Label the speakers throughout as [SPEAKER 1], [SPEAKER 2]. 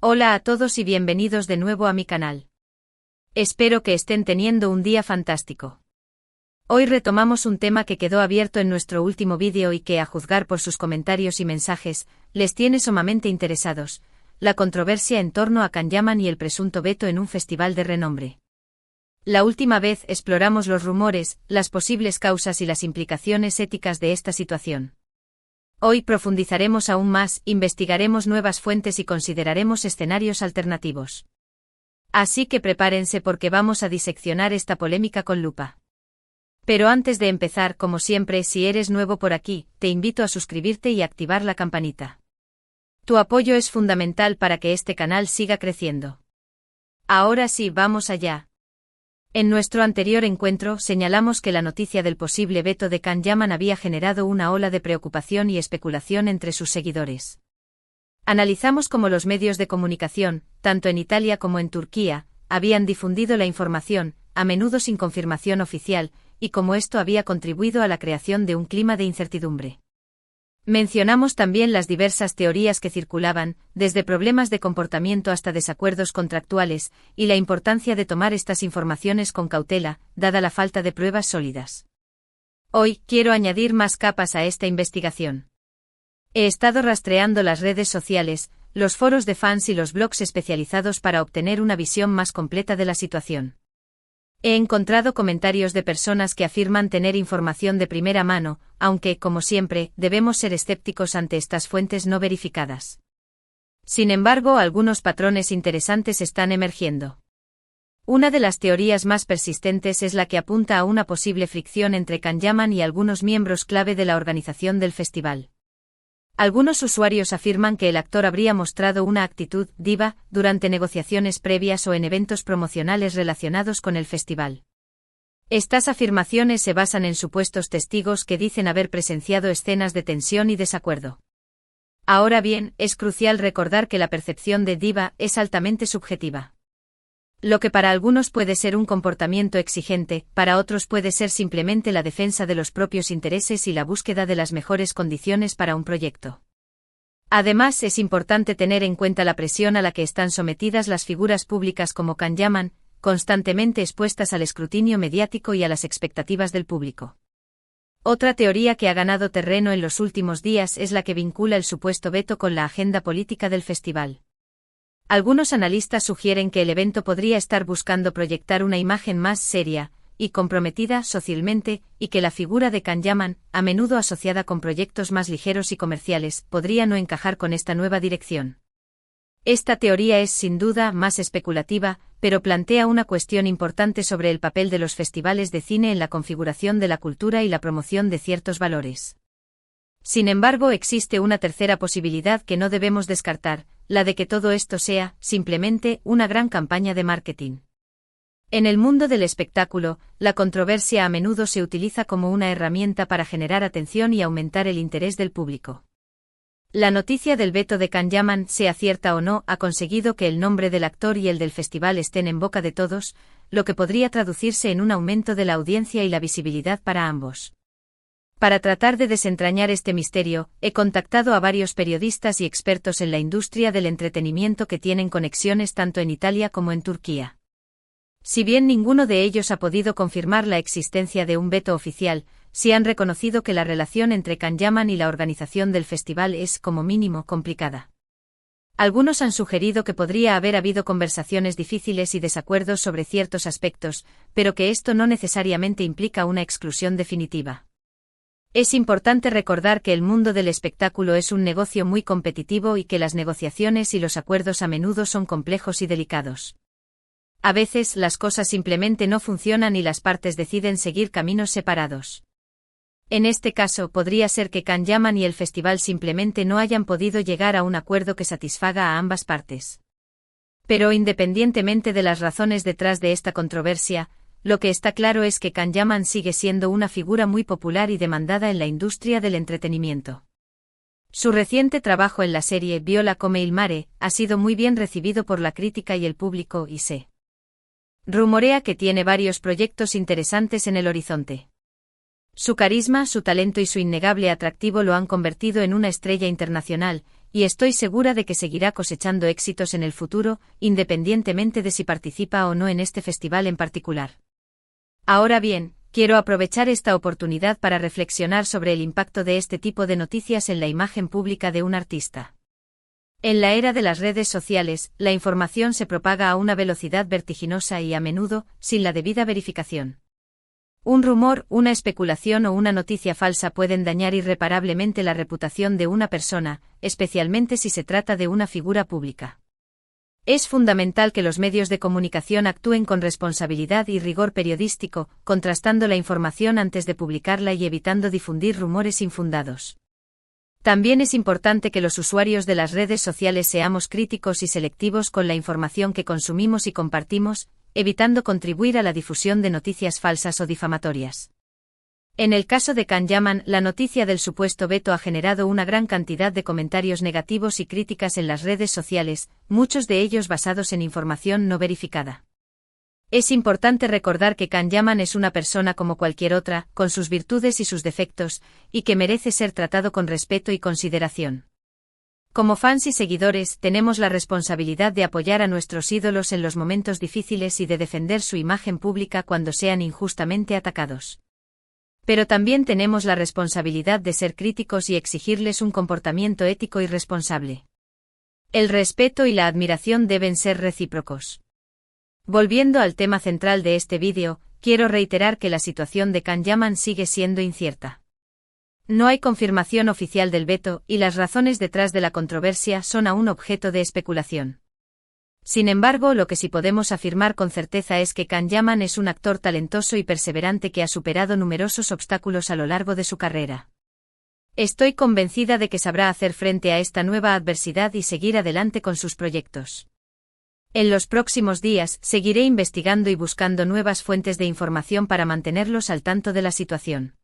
[SPEAKER 1] Hola a todos y bienvenidos de nuevo a mi canal. Espero que estén teniendo un día fantástico. Hoy retomamos un tema que quedó abierto en nuestro último vídeo y que, a juzgar por sus comentarios y mensajes, les tiene sumamente interesados: la controversia en torno a Can Yaman y el presunto veto en un festival de renombre. La última vez exploramos los rumores, las posibles causas y las implicaciones éticas de esta situación. Hoy profundizaremos aún más, investigaremos nuevas fuentes y consideraremos escenarios alternativos. Así que prepárense porque vamos a diseccionar esta polémica con lupa. Pero antes de empezar, como siempre, si eres nuevo por aquí, te invito a suscribirte y activar la campanita. Tu apoyo es fundamental para que este canal siga creciendo. Ahora sí, vamos allá. En nuestro anterior encuentro señalamos que la noticia del posible veto de Can Yaman había generado una ola de preocupación y especulación entre sus seguidores. Analizamos cómo los medios de comunicación, tanto en Italia como en Turquía, habían difundido la información, a menudo sin confirmación oficial, y cómo esto había contribuido a la creación de un clima de incertidumbre. Mencionamos también las diversas teorías que circulaban, desde problemas de comportamiento hasta desacuerdos contractuales, y la importancia de tomar estas informaciones con cautela, dada la falta de pruebas sólidas. Hoy, quiero añadir más capas a esta investigación. He estado rastreando las redes sociales, los foros de fans y los blogs especializados para obtener una visión más completa de la situación. He encontrado comentarios de personas que afirman tener información de primera mano, aunque, como siempre, debemos ser escépticos ante estas fuentes no verificadas. Sin embargo, algunos patrones interesantes están emergiendo. Una de las teorías más persistentes es la que apunta a una posible fricción entre Can Yaman y algunos miembros clave de la organización del festival. Algunos usuarios afirman que el actor habría mostrado una actitud diva durante negociaciones previas o en eventos promocionales relacionados con el festival. Estas afirmaciones se basan en supuestos testigos que dicen haber presenciado escenas de tensión y desacuerdo. Ahora bien, es crucial recordar que la percepción de diva es altamente subjetiva. Lo que para algunos puede ser un comportamiento exigente, para otros puede ser simplemente la defensa de los propios intereses y la búsqueda de las mejores condiciones para un proyecto. Además, es importante tener en cuenta la presión a la que están sometidas las figuras públicas como Can Yaman, constantemente expuestas al escrutinio mediático y a las expectativas del público. Otra teoría que ha ganado terreno en los últimos días es la que vincula el supuesto veto con la agenda política del festival. Algunos analistas sugieren que el evento podría estar buscando proyectar una imagen más seria y comprometida socialmente, y que la figura de Can Yaman, a menudo asociada con proyectos más ligeros y comerciales, podría no encajar con esta nueva dirección. Esta teoría es sin duda más especulativa, pero plantea una cuestión importante sobre el papel de los festivales de cine en la configuración de la cultura y la promoción de ciertos valores. Sin embargo, existe una tercera posibilidad que no debemos descartar: la de que todo esto sea, simplemente, una gran campaña de marketing. En el mundo del espectáculo, la controversia a menudo se utiliza como una herramienta para generar atención y aumentar el interés del público. La noticia del veto de Can Yaman, sea cierta o no, ha conseguido que el nombre del actor y el del festival estén en boca de todos, lo que podría traducirse en un aumento de la audiencia y la visibilidad para ambos. Para tratar de desentrañar este misterio, he contactado a varios periodistas y expertos en la industria del entretenimiento que tienen conexiones tanto en Italia como en Turquía. Si bien ninguno de ellos ha podido confirmar la existencia de un veto oficial, sí han reconocido que la relación entre Can Yaman y la organización del festival es, como mínimo, complicada. Algunos han sugerido que podría haber habido conversaciones difíciles y desacuerdos sobre ciertos aspectos, pero que esto no necesariamente implica una exclusión definitiva. Es importante recordar que el mundo del espectáculo es un negocio muy competitivo y que las negociaciones y los acuerdos a menudo son complejos y delicados. A veces las cosas simplemente no funcionan y las partes deciden seguir caminos separados. En este caso, podría ser que Can Yaman y el festival simplemente no hayan podido llegar a un acuerdo que satisfaga a ambas partes. Pero independientemente de las razones detrás de esta controversia, lo que está claro es que Can Yaman sigue siendo una figura muy popular y demandada en la industria del entretenimiento. Su reciente trabajo en la serie Viola come il mare ha sido muy bien recibido por la crítica y el público, y se rumorea que tiene varios proyectos interesantes en el horizonte. Su carisma, su talento y su innegable atractivo lo han convertido en una estrella internacional, y estoy segura de que seguirá cosechando éxitos en el futuro, independientemente de si participa o no en este festival en particular. Ahora bien, quiero aprovechar esta oportunidad para reflexionar sobre el impacto de este tipo de noticias en la imagen pública de un artista. En la era de las redes sociales, la información se propaga a una velocidad vertiginosa y a menudo, sin la debida verificación. Un rumor, una especulación o una noticia falsa pueden dañar irreparablemente la reputación de una persona, especialmente si se trata de una figura pública. Es fundamental que los medios de comunicación actúen con responsabilidad y rigor periodístico, contrastando la información antes de publicarla y evitando difundir rumores infundados. También es importante que los usuarios de las redes sociales seamos críticos y selectivos con la información que consumimos y compartimos, evitando contribuir a la difusión de noticias falsas o difamatorias. En el caso de Can Yaman, la noticia del supuesto veto ha generado una gran cantidad de comentarios negativos y críticas en las redes sociales, muchos de ellos basados en información no verificada. Es importante recordar que Can Yaman es una persona como cualquier otra, con sus virtudes y sus defectos, y que merece ser tratado con respeto y consideración. Como fans y seguidores, tenemos la responsabilidad de apoyar a nuestros ídolos en los momentos difíciles y de defender su imagen pública cuando sean injustamente atacados. Pero también tenemos la responsabilidad de ser críticos y exigirles un comportamiento ético y responsable. El respeto y la admiración deben ser recíprocos. Volviendo al tema central de este vídeo, quiero reiterar que la situación de Can Yaman sigue siendo incierta. No hay confirmación oficial del veto, y las razones detrás de la controversia son aún objeto de especulación. Sin embargo, lo que sí podemos afirmar con certeza es que Can Yaman es un actor talentoso y perseverante que ha superado numerosos obstáculos a lo largo de su carrera. Estoy convencida de que sabrá hacer frente a esta nueva adversidad y seguir adelante con sus proyectos. En los próximos días, seguiré investigando y buscando nuevas fuentes de información para mantenerlos al tanto de la situación.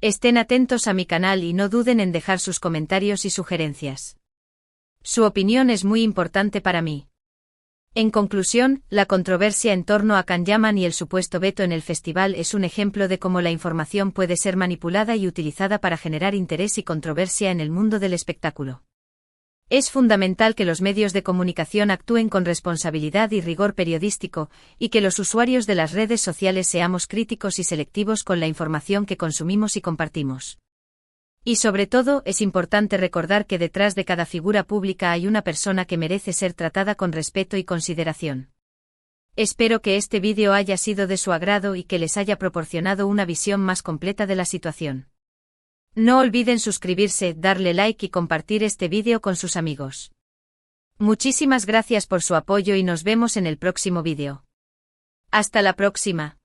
[SPEAKER 1] Estén atentos a mi canal y no duden en dejar sus comentarios y sugerencias. Su opinión es muy importante para mí. En conclusión, la controversia en torno a Can Yaman y el supuesto veto en el festival es un ejemplo de cómo la información puede ser manipulada y utilizada para generar interés y controversia en el mundo del espectáculo. Es fundamental que los medios de comunicación actúen con responsabilidad y rigor periodístico, y que los usuarios de las redes sociales seamos críticos y selectivos con la información que consumimos y compartimos. Y sobre todo, es importante recordar que detrás de cada figura pública hay una persona que merece ser tratada con respeto y consideración. Espero que este vídeo haya sido de su agrado y que les haya proporcionado una visión más completa de la situación. No olviden suscribirse, darle like y compartir este vídeo con sus amigos. Muchísimas gracias por su apoyo y nos vemos en el próximo vídeo. Hasta la próxima.